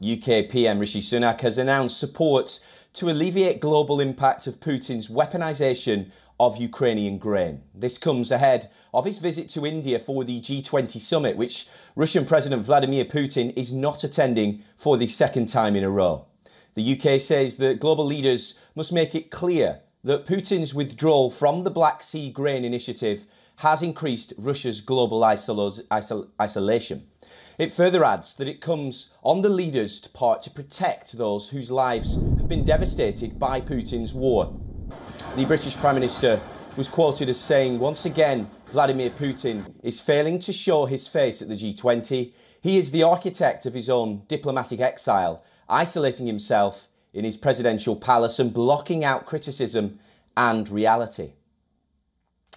UK PM Rishi Sunak has announced support to alleviate global impact of Putin's weaponisation of Ukrainian grain. This comes ahead of his visit to India for the G20 summit, which Russian President Vladimir Putin is not attending for the second time in a row. The UK says that global leaders must make it clear that Putin's withdrawal from the Black Sea Grain Initiative has increased Russia's global isolation. It further adds that it comes on the leaders' part to protect those whose lives have been devastated by Putin's war. The British Prime Minister was quoted as saying, once again, Vladimir Putin is failing to show his face at the G20. He is the architect of his own diplomatic exile, isolating himself in his presidential palace and blocking out criticism and reality.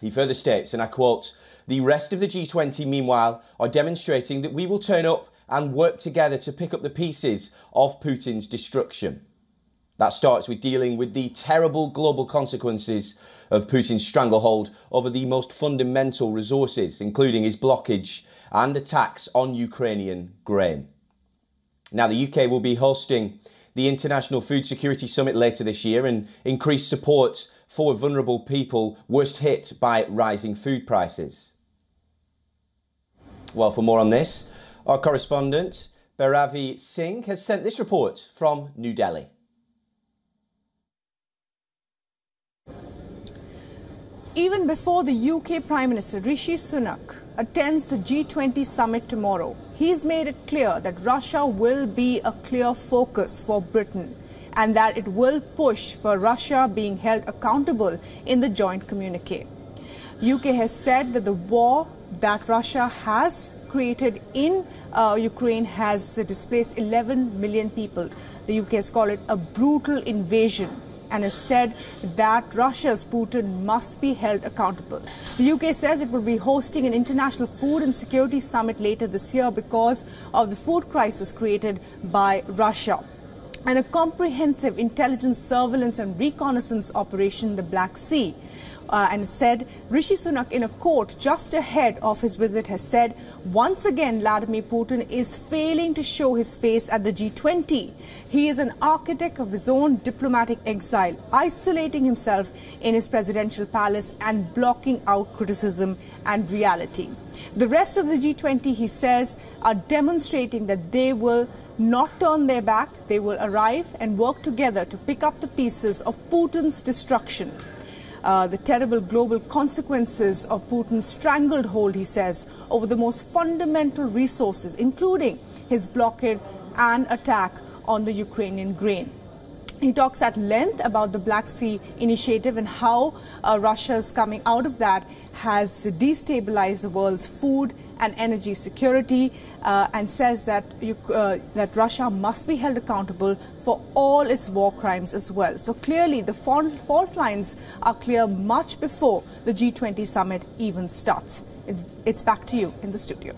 He further states, and I quote, "The rest of the G20, meanwhile, are demonstrating that we will turn up and work together to pick up the pieces of Putin's destruction." That starts with dealing with the terrible global consequences of Putin's stranglehold over the most fundamental resources, including his blockage and attacks on Ukrainian grain. Now, the UK will be hosting the International Food Security Summit later this year and increase support for vulnerable people worst hit by rising food prices. Well, for more on this, our correspondent Bhairavi Singh has sent this report from New Delhi. Even before the UK Prime Minister Rishi Sunak attends the G20 summit tomorrow, he has made it clear that Russia will be a clear focus for Britain and that it will push for Russia being held accountable in the joint communique. UK has said that the war that Russia has created in Ukraine has displaced 11 million people. The UK has called it a brutal invasion and has said that Russia's Putin must be held accountable. The UK says it will be hosting an international food and security summit later this year because of the food crisis created by Russia, and a comprehensive intelligence, surveillance and reconnaissance operation in the Black Sea. And said Rishi Sunak, in a quote just ahead of his visit, has said, once again, Vladimir Putin is failing to show his face at the G20. He is an architect of his own diplomatic exile, isolating himself in his presidential palace and blocking out criticism and reality. The rest of the G20, he says, are demonstrating that they will not turn their back. They will arrive and work together to pick up the pieces of Putin's destruction. The terrible global consequences of Putin's strangled hold, he says, over the most fundamental resources, including his blockade and attack on the Ukrainian grain. He talks at length about the Black Sea Initiative and how Russia's coming out of that has destabilized the world's food and energy security, and says that that Russia must be held accountable for all its war crimes as well. So clearly the fault lines are clear much before the G20 summit even starts. It's back to you in the studio.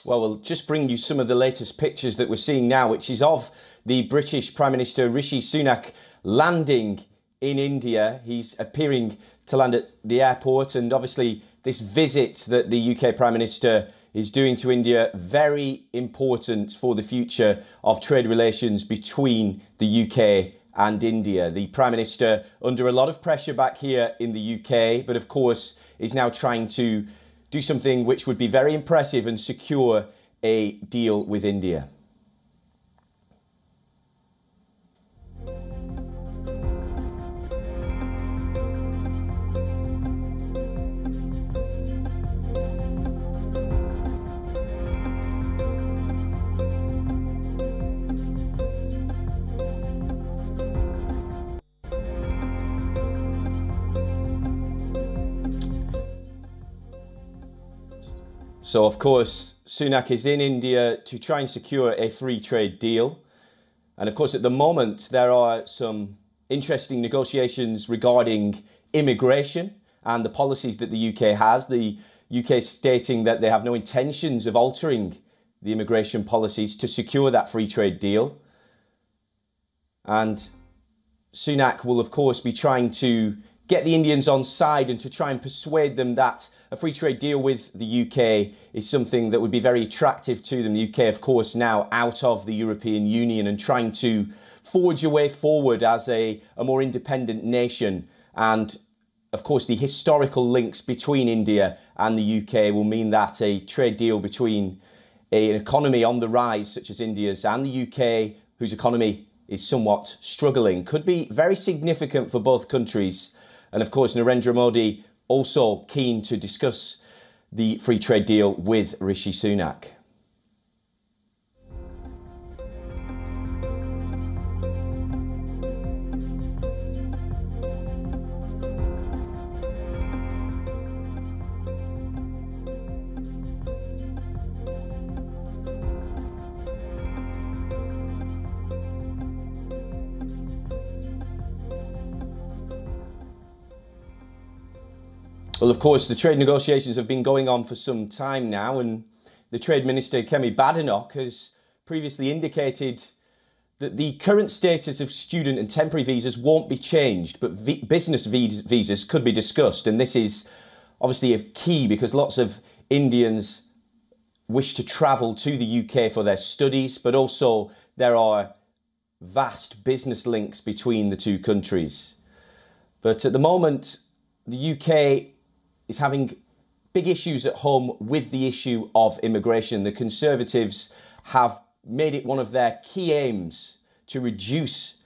Well, we'll just bring you some of the latest pictures that we're seeing now, which is of the British Prime Minister Rishi Sunak landing in India. He's appearing to land at the airport, and obviously this visit that the UK Prime Minister is doing to India, very important for the future of trade relations between the UK and India. The Prime Minister under a lot of pressure back here in the UK, but of course is now trying to do something which would be very impressive and secure a deal with India. So, of course, Sunak is in India to try and secure a free trade deal. And, of course, at the moment, there are some interesting negotiations regarding immigration and the policies that the UK has. The UK stating that they have no intentions of altering the immigration policies to secure that free trade deal. And Sunak will, of course, be trying to get the Indians on side and to try and persuade them that a free trade deal with the UK is something that would be very attractive to them. The UK, of course, now out of the European Union and trying to forge a way forward as a more independent nation. And of course, the historical links between India and the UK will mean that a trade deal between an economy on the rise, such as India's, and the UK, whose economy is somewhat struggling, could be very significant for both countries. And of course, Narendra Modi also keen to discuss the free trade deal with Rishi Sunak. Well, of course, the trade negotiations have been going on for some time now, and the Trade Minister, Kemi Badenoch, has previously indicated that the current status of student and temporary visas won't be changed, but business visas could be discussed. And this is obviously a key because lots of Indians wish to travel to the UK for their studies, but also there are vast business links between the two countries. But at the moment, the UK is having big issues at home with the issue of immigration. The Conservatives have made it one of their key aims to reduce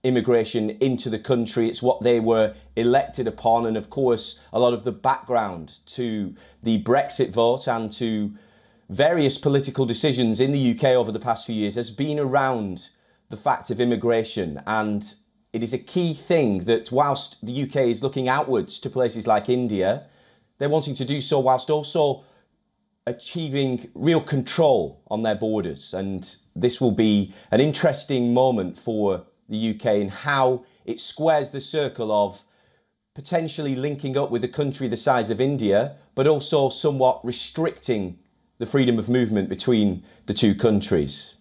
immigration into the country. It's what they were elected upon. And of course, a lot of the background to the Brexit vote and to various political decisions in the UK over the past few years has been around the fact of immigration. And it is a key thing that whilst the UK is looking outwards to places like India, they're wanting to do so whilst also achieving real control on their borders. And this will be an interesting moment for the UK in how it squares the circle of potentially linking up with a country the size of India, but also somewhat restricting the freedom of movement between the two countries.